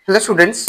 Hello students,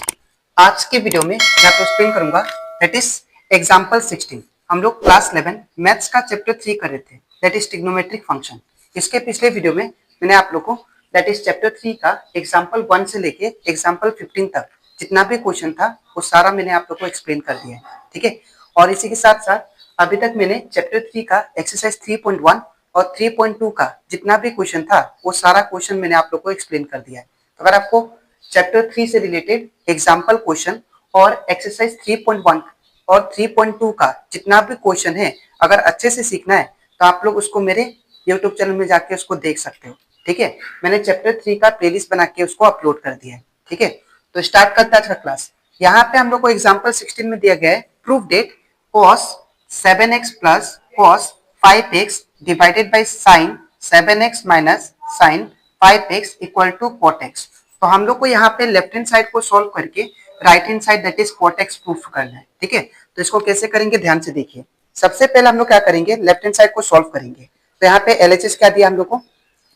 आज के video में मैं आपको एक्सप्लेन करूंगा दैट इज एग्जांपल 16। हम लोग क्लास 11 मैथ्स का चैप्टर 3 कर रहे थे दैट इज ट्रिग्नोमेट्रिक फंक्शन। इसके पिछले वीडियो में मैंने आप लोगों को दैट इज चैप्टर 3 का एग्जांपल 1 से लेके एग्जांपल 15 तक जितना भी क्वेश्चन था वो सारा मैंने आप लोग को एक्सप्लेन कर दिया है, ठीक है। और इसी के साथ साथ अभी तक मैंने चैप्टर 3 का एक्सरसाइज 3.1 और 3.2 का जितना भी क्वेश्चन था वो सारा क्वेश्चन मैंने आप लोग को एक्सप्लेन कर दिया है। तो अगर आपको चैप्टर 3 से रिलेटेड एग्जाम्पल क्वेश्चन और एक्सरसाइज 3.1 और 3.2 का जितना भी क्वेश्चन है अगर अच्छे से सीखना है तो आप लोग उसको मेरे यूट्यूब चैनल में जाके उसको देख सकते हो, ठीक है। मैंने चैप्टर 3 का प्लेलिस्ट बना के उसको अपलोड कर दिया है, ठीक है। तो स्टार्ट करता है क्लास। यहाँ पे हम लोग को एग्जाम्पल 16 में दिया गया है proof that cos 7x plus cos 5x divided by sine 7x minus sine 5x equal to cot x। तो हम लोग को यहाँ पे लेफ्ट हैंड साइड को सॉल्व करके right hand side that is cot x proof करना है, ठीक है। तो इसको कैसे करेंगे ध्यान से देखिए। सबसे पहले हम लोग क्या करेंगे, लेफ्ट हैंड साइड को सॉल्व करेंगे। तो यहाँ पे LHS क्या दिया हम लोग को,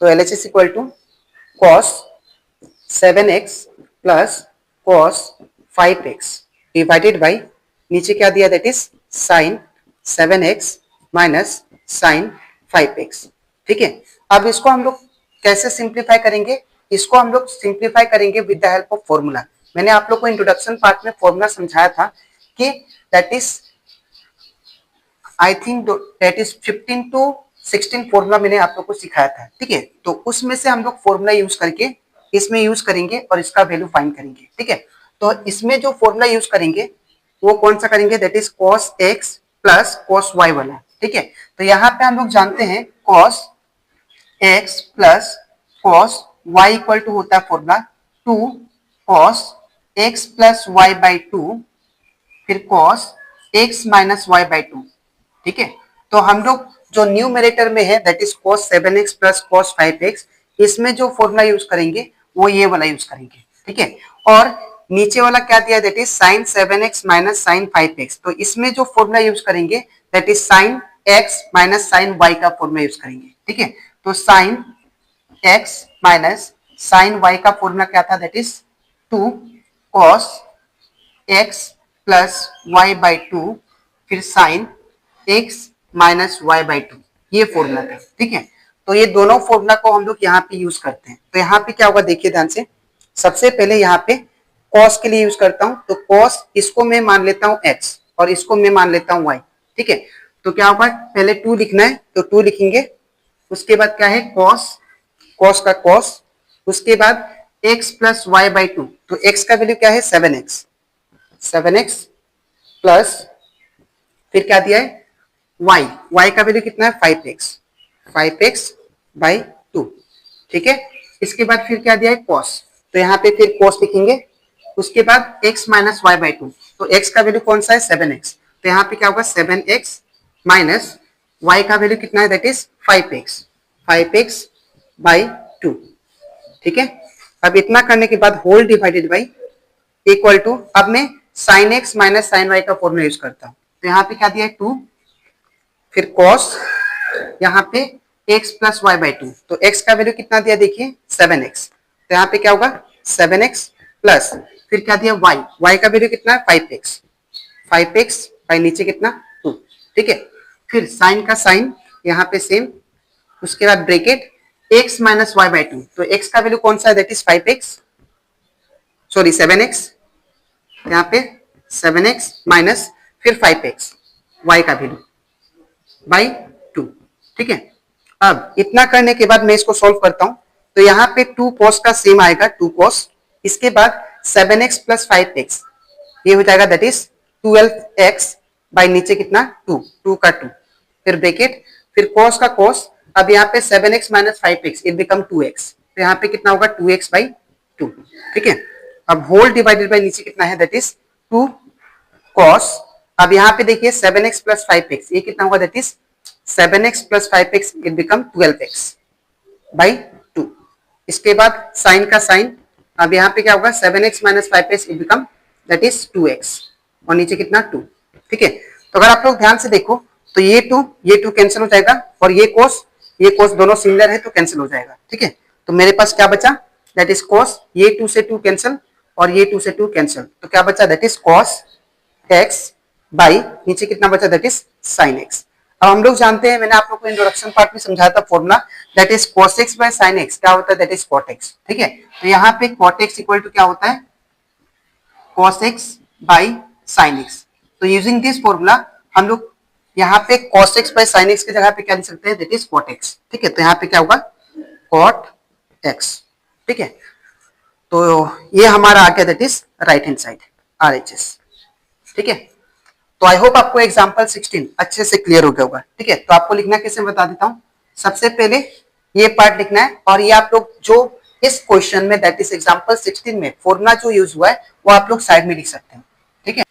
तो LHS equal to cos 7x plus cos 5x divided by नीचे क्या दिया that is sine 7x minus sine 5x, ठीक है। अब इसको हम लोग कैसे सिंप्लीफाई करेंगे, इसको हम लोग सिंप्लीफाई करेंगे with the help of formula. मैंने आप लोग को इंट्रोडक्शन पार्ट में फॉर्मूला समझाया था कि that is I think that is 15 to 16 formula मैंने आप लोग को सिखाया था, ठीक है। तो उसमें से हम लोग फॉर्मूला यूज करके इसमें यूज करेंगे और इसका वैल्यू फाइंड करेंगे, ठीक है। तो इसमें जो फॉर्मूला यूज करेंगे वो कौन सा करेंगे, that is cos x plus cos y वाला, ठीक है। तो यहाँ पे हम लोग जानते हैं cos x plus cos y equal to होता है formula 2 cos x plus y by 2 फिर cos x minus y by 2, ठीक है। तो हम लोग जो न्यूमरेटर में है that is cos 7x plus cos 5x, इसमें जो फॉर्मूला यूज करेंगे वो ये वाला यूज करेंगे, ठीक है। और नीचे वाला क्या दिया that is sin 7x minus sin 5x, तो इसमें जो फॉर्मूला यूज करेंगे that is sin x minus sin y का फॉर्मूला यूज करेंगे, ठीक है। तो sin x minus sin y का फॉर्मूला क्या था, that is 2 cos x plus y by 2 फिर sin x minus y by 2, ये फॉर्मूला था, ठीक है। तो ये दोनों फॉर्मूला को हम लोग यहाँ पे यूज करते हैं। तो यहाँ पे क्या होगा देखिए ध्यान से। सबसे पहले यहाँ पे cos के लिए यूज करता हूँ, तो cos इसको मैं मान लेता हूँ x और इसको मैं मान लेता हूँ y, ठीक है। तो क्या होगा, पहले 2 लिखना है तो 2 लिखेंगे, उसके बाद क्या है cos का cos, उसके बाद x प्लस वाई बाई 2, तो x का वैल्यू क्या है 7x प्लस फिर क्या दिया है y का वैल्यू कितना है 5x बाई 2, ठीक है। इसके बाद फिर क्या दिया है cos, तो यहाँ पे फिर cos लिखेंगे, उसके बाद x माइनस वाई बाई 2, तो x का वैल्यू कौन सा है 7x, तो यहाँ पे क्या होगा 7x माइनस y का वैल्यू कितना है दैट इज 5x बाई 2, ठीक है। अब इतना करने के बाद whole divided by equal to, अब मैं sin x minus sin y का फॉर्मूला यूज करता हूँ। तो यहाँ पे क्या दिया है 2 फिर cos यहाँ पे x प्लस वाई बाई 2, तो x का वैल्यू कितना दिया देखिए 7x, तो यहाँ पे क्या होगा 7x प्लस फिर क्या दिया y का वैल्यू कितना है 5x बाई नीचे कितना 2, ठीक है। फिर साइन का साइन यहाँ पे सेम, उसके बाद bracket x minus y by 2, तो x का वैल्यू कौन सा है दैट इज 7x, यहाँ पे 7x माइनस फिर 5x y का वैल्यू बाई 2, ठीक है। अब इतना करने के बाद मैं इसको सॉल्व करता हूं, तो यहाँ पे 2 cos का सेम आएगा 2 cos, इसके बाद 7x प्लस 5x ये हो जाएगा दैट इज 12x बाई नीचे कितना 2 का 2 फिर ब्रैकेट फिर cos का cos, अब यहाँ पे 7x minus 5x it become 2x, तो यहाँ पे कितना होगा 2x बाई 2, ठीक है। अब होल डिवाइडेड बाई नीचे कितना है दैट इज 2 cos, अब यहाँ पे देखिए 7x प्लस 5x ये कितना होगा that is 7x plus 5x it become 12x by 2, इसके बाद साइन का साइन, अब यहाँ पे क्या होगा 7x minus 5x it become that is 2x और नीचे कितना 2, ठीक है। तो अगर आप लोग ध्यान से देखो तो ये 2 कैंसिल हो जाएगा और ये cos दोनों सिमिलर है तो कैंसिल हो जाएगा, ठीक है। तो मेरे पास क्या बचा दैट इज cos, ये 2 से 2 कैंसिल और ये 2 से 2 कैंसिल, तो क्या बचा that is cos x by नीचे कितना बचा दैट इज साइन एक्स। अब हम लोग जानते हैं, मैंने आप लोग को इंट्रोडक्शन पार्ट में समझाया था formula, that is cos x by sin x क्या होता है दैट इज cot x। ठीक है, तो यहाँ पे cot x इक्वल टू क्या होता है cos x by sin x। तो यूजिंग दिस फॉर्मूला हम लोग यहाँ पे cos x by sin x की जगह पे क्या लिख सकते हैं दैट इज cot x। ठीक है, तो यहाँ पे क्या होगा cot x। ठीक है, तो ये हमारा आ गया that is right hand side RHS। ठीक है, तो आई होप आपको एग्जांपल 16 अच्छे से क्लियर हो गया होगा। ठीक है, तो आपको लिखना कैसे बता देता हूं। सबसे पहले ये पार्ट लिखना है और ये आप लोग जो इस क्वेश्चन में दैट इज एग्जांपल 16 में फॉर्मूला जो यूज हुआ है वो आप लोग साइड में लिख सकते हैं। ठीक है,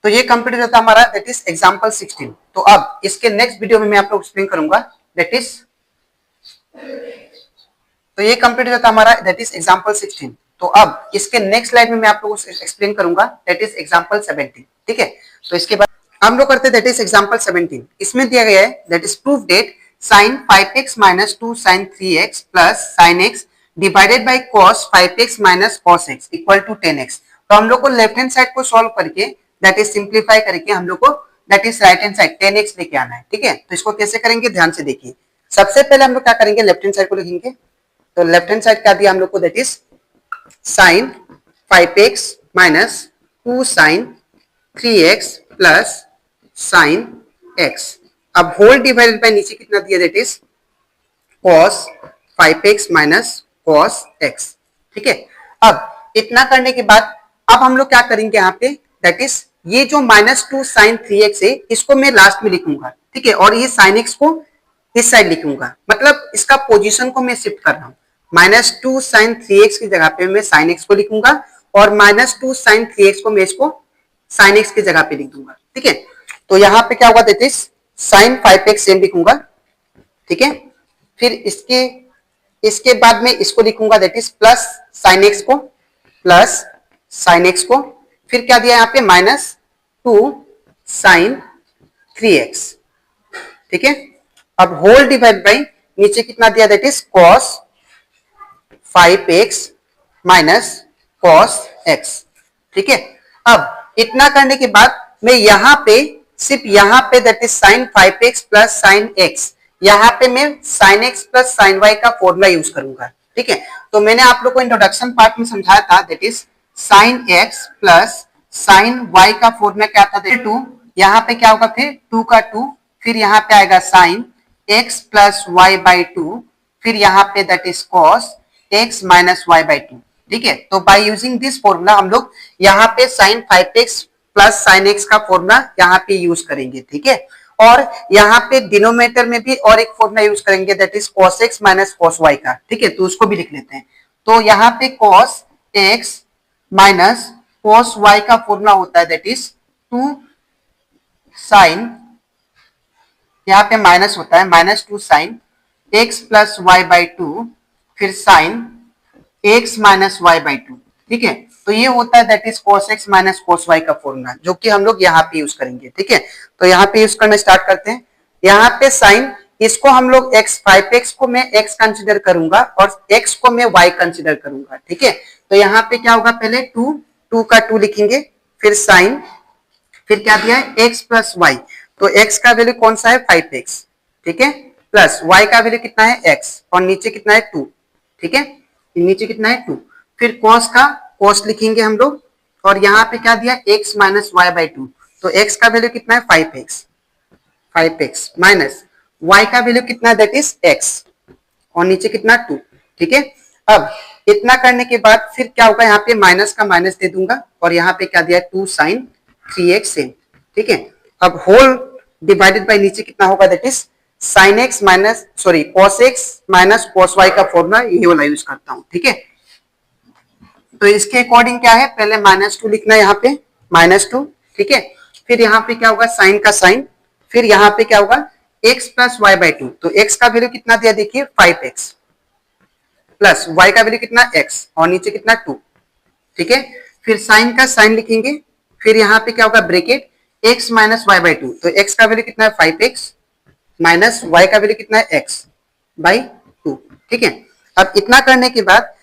तो ये कंप्लीट हो जाता है हमारा दैट इज एग्जांपल 16। तो अब इसके नेक्स्ट वीडियो में मैं आप लोग एक्सप्लेन करूंगा दैट इज, तो ये कंप्लीट हो जाता है हमारा दैट इज एग्जांपल 16। तो अब इसके नेक्स्ट स्लाइड में मैं आप लोगों को एक्सप्लेन करूंगा दैट इज एग्जांपल 17। ठीक है, तो इसके बाद हम लोग करते हैं दैट इज एग्जांपल 17। इसमें दिया गया है that is proof that sin 5x minus 2 sin 3x plus sin x divided by cos 5x minus cos x equal to 10x। तो हम लोग को लेफ्ट हैंड साइड को सॉल्व करके दैट इज सिंप्लीफाई करके हम लोग को that is right hand side 10x लेके आना है। ठीक है, तो इसको कैसे करेंगे ध्यान से देखिए। सबसे पहले हम लोग क्या करेंगे लेफ्ट हैंड साइड को लिखेंगे, तो लेफ्ट हैंड साइड क्या दिया हम लोग को that is sin 5x minus 2 sin 3x plus sin x। अब होल डिवाइडेड बाय नीचे कितना दिया that is cos 5x minus cos x। ठीक है, अब इतना करने के बाद अब हम लोग क्या करेंगे यहाँ पे दैट इज ये जो -2 sin 3x है इसको मैं लास्ट में लिखूंगा। ठीक है, और ये sin x को इस साइड लिखूंगा, मतलब इसका पोजीशन को मैं शिफ्ट कर रहा हूँ। -2 sin 3x की जगह पे मैं sin x को लिखूंगा और -2 sin 3x को मैं इसको sin x की जगह पे लिख दूंगा। ठीक है, तो यहाँ पे क्या होगा that is sin 5x same लिखूंगा। ठीक है, फिर इसके बाद में इसको लिखूंगा that is plus sin x को प्लस sin x को, फिर क्या दिया यहाँ पे -2 sin 3x। ठीक है, अब होल डिवाइड बाई नीचे कितना दिया that is cos 5x minus cos x। ठीक है, अब इतना करने के बाद मैं यहाँ पे सिर्फ यहाँ पे that is sin 5x plus sin x, यहाँ पे मैं sin x plus sin y का फॉर्मूला यूज करूंगा। ठीक है, तो मैंने आप लोग को इंट्रोडक्शन पार्ट में समझाया था that is sin x plus sin y का फॉर्मूला क्या था 2, यहाँ पे क्या होगा फिर 2 का 2, फिर यहाँ पे आएगा sin x plus y by 2, फिर यहाँ पे that is cos x minus y by 2। ठीक है, तो बाय यूजिंग दिस फॉर्मूला हम लोग यहाँ पे sin 5x plus sin x का फॉर्मूला यहाँ पे यूज करेंगे। ठीक है, और यहाँ पे डिनोमिनेटर में भी और एक फॉर्मूला यूज करेंगे that is cos x minus cos y का। ठीक है, तो उसको भी लिख लेते हैं। तो यहाँ पे cos x minus cos y का फॉर्मूला होता है दैट इज 2 sin, यहाँ पे माइनस होता है -2 sin x plus y by 2, फिर sin x minus y by 2। ठीक है, तो ये होता है that is cos x minus cos y का फॉर्मूला जो कि हम लोग यहाँ पे यूज करेंगे। ठीक है, तो यहाँ पे यूज करना स्टार्ट करते हैं। यहाँ पे sin इसको हम लोग x 5x को मैं x कंसिडर करूंगा और x को मैं y कंसिडर करूंगा। ठीक है, तो यहाँ पे क्या होगा पहले 2 का 2 लिखेंगे, फिर sin, फिर क्या दिया है x प्लस y, तो x का वैल्यू कौन सा है 5x। ठीक है, प्लस y का वैल्यू कितना है x और नीचे कितना है 2। ठीक है, नीचे कितना है 2, फिर cos का cos लिखेंगे हम लोग और यहाँ पे क्या दिया x माइनस y बाई 2, तो x का वैल्यू कितना है 5x माइनस y का वैल्यू कितना है दैट इज x और नीचे कितना 2। ठीक है, अब इतना करने के बाद फिर क्या होगा यहाँ पे माइनस का माइनस दे दूंगा और यहाँ पे क्या दिया 2 sin 3x सेम। ठीक है, अब होल डिवाइडेड बाय नीचे कितना होगा that is sin x minus cos x minus cos y का फॉर्मूला ये वाला यूज करता हूँ। ठीक है, तो इसके अकॉर्डिंग क्या है पहले -2 लिखना है यहाँ पे -2। ठीक है, फिर यहाँ पे क्या होगा साइन का साइन, फिर यहाँ पे क्या होगा x प्लस y बाई 2, तो x का वैल्यू कितना दिया देखिए 5x प्लस y का वैल्यू कितना x और नीचे कितना 2। ठीक है, फिर साइन का साइन लिखेंगे, फिर यहाँ पे क्या होगा bracket x minus y by 2, तो x का वैल्यू कितना है 5x माइनस y का वैल्यू कितना है x बाई 2। ठीक है, अब इतना करने के बाद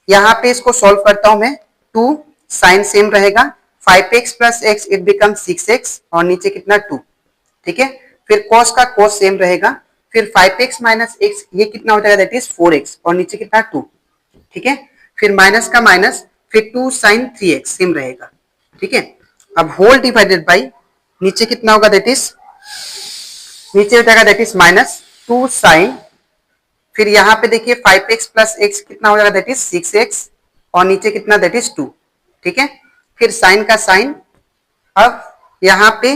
यहाँ पे इसको सॉल्व करता हूं मैं 2 साइन सेम रहेगा, 5x plus x it become 6x और नीचे कितना 2, ठीक है। फिर cos का cos सेम रहेगा, फिर 5x माइनस एक्स ये कितना हो जाएगा दैट इज 4x और नीचे कितना 2, ठीक है। फिर माइनस का माइनस, फिर 2 साइन 3x सेम रहेगा, ठीक है। अब होल डिवाइडेड बाई नीचे कितना होगा दैट इज, नीचे हो जाएगा दैट इज माइनस 2 साइन, फिर यहाँ पे देखिए 5x प्लस एक्स कितना हो जाएगा दैट इज 6x और नीचे कितना दैट इज 2, ठीक है। फिर साइन का साइन, अब यहाँ पे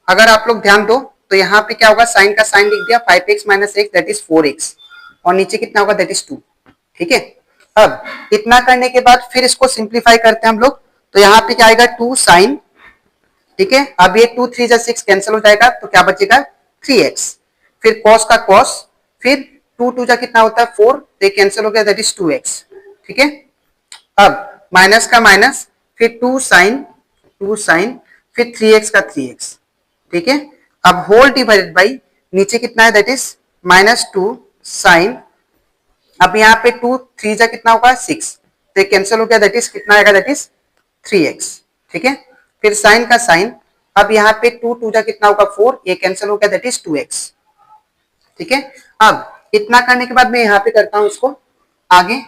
अगर आप लोग ध्यान दो तो यहाँ पे क्या होगा, साइन का साइन लिख दिया 5x minus x that is 4x और नीचे कितना होगा दैट इज 2, ठीक है। अब इतना करने के बाद फिर इसको सिंप्लीफाई करते हैं हम लोग, तो यहाँ पे क्या आएगा 2 साइन, ठीक है। अब ये 2 3 जा 6 कैंसिल हो जाएगा तो क्या बचेगा 3x, फिर cos का cos, फिर 2 2 जा कितना होता है 4 तो ये कैंसिल हो गया दैट इज 2x, ठीक है। अब माइनस का माइनस, फिर 2 साइन फिर 3x का 3x, ठीक है। अब होल डिवाइडेड बाई नीचे कितना है दैट इज माइनस 2 साइन, अब यहाँ पे 2 3 जा कितना होगा 6 तो ये कैंसिल हो गया दैट इज कितना आएगा दैट इज 3x, ठीक है। फिर साइन का साइन, अब यहाँ पे 2 2 जा कितना होगा 4 ये कैंसिल हो गया दैट इज 2x, ठीक है। अब इतना करने के बाद मैं यहाँ पे करता हूं इसको आगे।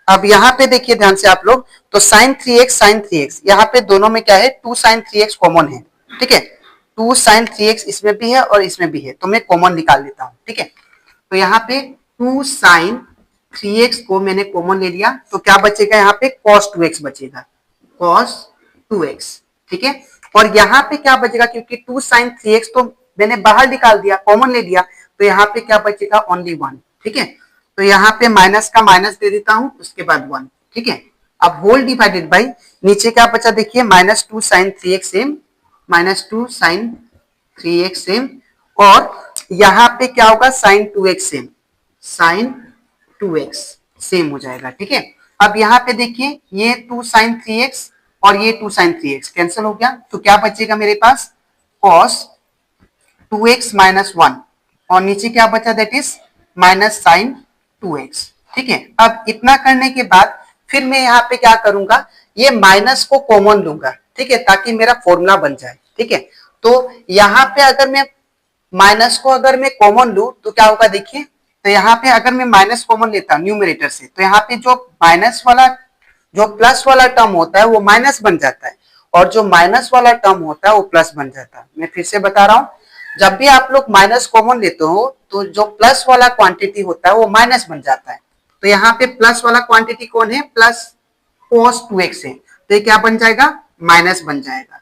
अब यहाँ पे देखिए ध्यान से आप लोग, तो साइन 3x यहाँ पे दोनों में क्या है 2 साइन 3x कॉमन है, ठीक है। 2 साइन 3x इसमें भी है और इसमें भी है तो मैं कॉमन निकाल लेता हूँ, ठीक है। तो यहाँ पे 2 साइन 3x को मैंने कॉमन ले लिया तो क्या बचेगा यहाँ पे cos 2x बचेगा, cos 2x, ठीक है। और यहाँ पे क्या बचेगा, क्योंकि 2 साइन 3x तो मैंने बाहर निकाल दिया, कॉमन ले लिया, तो यहाँ पे क्या बचेगा ओनली 1, ठीक है। तो यहाँ पे माइनस का माइनस दे देता हूं उसके बाद 1, ठीक है। अब होल डिवाइडेड बाई नीचे क्या बचा देखिए minus 2 sine 3x same, minus 2 sine 3x same, और यहाँ पे क्या होगा sign 2x same, sign 2x same हो जाएगा, ठीक है। अब यहाँ पे देखिए ये 2 साइन 3x और ये 2 साइन 3x कैंसिल हो गया तो क्या बचेगा मेरे पास cos 2x माइनस 1 और नीचे क्या बचा that is minus sign 2x, ठीक है। अब इतना करने के बाद फिर मैं यहाँ पे क्या करूंगा, ये माइनस को कॉमन लूंगा, ठीक है, ताकि मेरा फॉर्मूला बन जाए, ठीक है। तो यहाँ पे अगर मैं माइनस को अगर मैं कॉमन लूं तो क्या होगा देखिए, तो यहाँ पे अगर मैं माइनस कॉमन लेता हूं न्यूमरेटर से तो यहाँ पे जो माइनस वाला जो प्लस वाला टर्म होता है वो माइनस बन जाता है और जो माइनस वाला टर्म होता है वो प्लस बन जाता है। मैं फिर से बता रहा हूं, जब भी आप लोग माइनस कॉमन लेते हो तो जो प्लस वाला क्वांटिटी होता है वो माइनस बन जाता है। तो यहाँ पे प्लस वाला क्वांटिटी कौन है, प्लस cos 2x है, तो ये क्या बन जाएगा माइनस बन जाएगा,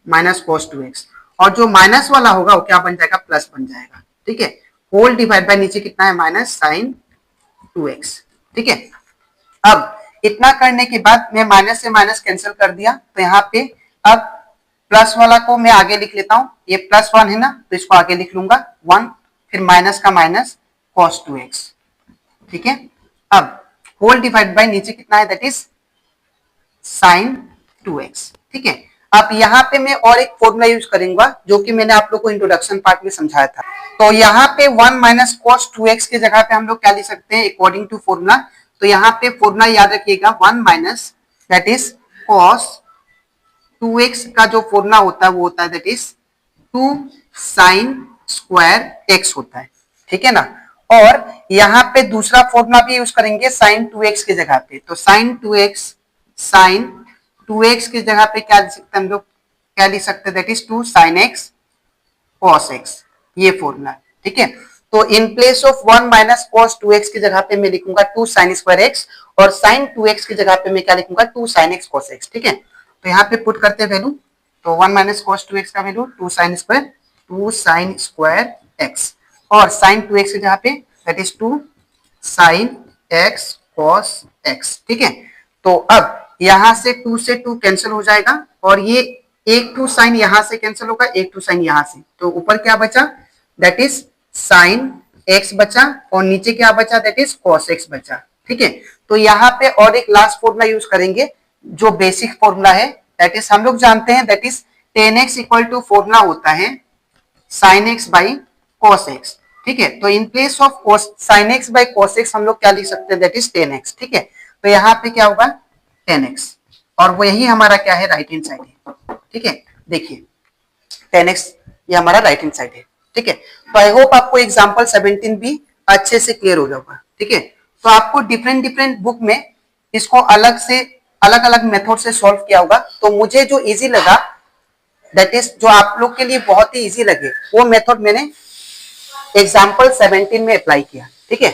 माइनस cos 2x, और जो माइनस वाला होगा वो क्या बन जाएगा प्लस बन जाएगा, ठीक है। होल डिवाइड बाय नीचे कितना है माइनस साइन 2x, ठीक है। अब इतना करने के बाद मैं माइनस से माइनस कैंसिल कर दिया तो यहाँ पे अब प्लस वाला को मैं आगे लिख लेता हूं, ये प्लस 1 है ना तो इसको आगे लिख लूंगा 1, फिर माइनस का माइनस cos 2x, ठीक है। अब होल डिवाइड बाय नीचे कितना है दैट इज साइन 2x, ठीक है। अब यहाँ पे मैं और एक फॉर्मूला यूज करूंगा जो कि मैंने आप लोग को इंट्रोडक्शन पार्ट में समझाया था। तो यहाँ पे 1 माइनस cos 2x के जगह पे हम लोग क्या लिख सकते हैं अकॉर्डिंग टू फॉर्मूला, तो यहाँ पे फॉर्मूला याद रखिएगा 1 minus that is cos 2x का जो फॉर्मूला होता है वो होता है that is 2 sine square x होता है, ठीक है ना। और यहाँ पे दूसरा फॉर्मूला भी यूज करेंगे साइन 2x के जगह पे, तो साइन 2x की जगह पे क्या लिख सकते हैं हम लोग, क्या लिख सकते हैं that is 2 sine x cos x, ये फॉर्मूला, ठीक है। तो in place of 1 minus cos 2x की जगह पे मैं लिखूंगा 2 साइन स्क्वायर x और साइन 2x की जगह पे मैं क्या लिखूंगा 2 साइन x cos x, ठीक है। तो यहाँ पे पुट करते हैं वैल्यू, तो 1 माइनस cos 2x का वैल्यू 2 साइन स्क्वायर x और साइन 2x की जगह पे that is 2 sine x cos x, ठीक है। तो अब यहां से 2 से 2 कैंसिल हो जाएगा और ये एक 2 साइन यहां से कैंसिल होगा, एक 2 साइन यहां से, तो ऊपर क्या बचा दैट इज साइन x बचा और नीचे क्या बचा दैट इज cos x बचा, ठीक है। तो यहाँ पे और एक लास्ट फॉर्मूला यूज करेंगे जो बेसिक फॉर्मूला है, दैट इज हम लोग जानते हैं that is tan x equal to formula होता है sin x by cos x, ठीक है। तो in place of sin x by cos x हम लोग क्या लिख सकते हैं दैट इज tan x, ठीक है। तो यहाँ पे क्या होगा tan x और वो यही हमारा क्या है, राइट हैंड साइड है। ठीक है, देखिए 10x ये हमारा राइट हैंड साइड है। ठीक है, तो आई होप आपको एग्जांपल 17 भी अच्छे से क्लियर हो जाएगा। ठीक है, तो आपको डिफरेंट डिफरेंट बुक में इसको अलग से अलग अलग मेथड से सॉल्व किया होगा। तो मुझे जो इजी लगा, दैट इज जो आप लोग के लिए बहुत ही इजी लगे, वो मेथड मैंने एग्जाम्पल 17 में अप्लाई किया। ठीक है,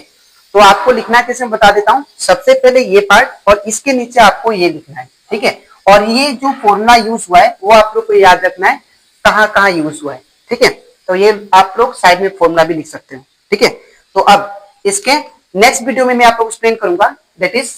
तो आपको लिखना कैसे बता देता हूं। सबसे पहले ये पार्ट और इसके नीचे आपको ये लिखना है। ठीक है, और ये जो फॉर्मूला यूज हुआ है वो आप लोग को याद रखना है कहां कहां यूज हुआ है। ठीक है, तो ये आप लोग साइड में फॉर्मूला भी लिख सकते हो। ठीक है, तो अब इसके नेक्स्ट वीडियो में मैं आपको एक्सप्लेन करूंगा, दैट इज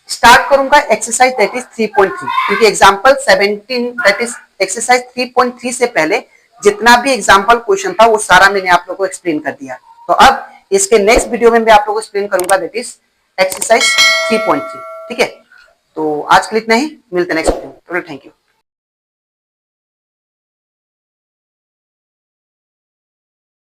स्टार्ट करूंगा एक्सरसाइज दैट इज 3.3, क्योंकि एग्जांपल 17 दैट इज एक्सरसाइज 3.3 से पहले जितना भी एग्जांपल क्वेश्चन था वो सारा मैंने आप लोगों को एक्सप्लेन कर दिया। तो अब इसके नेक्स्ट वीडियो में मैं आप लोगों को एक्सप्लेन करूंगा दैट इज एक्सरसाइज 3.3। ठीक है, तो आज के लिए इतना ही, मिलते हैं नेक्स्ट वीडियो में। Thank you.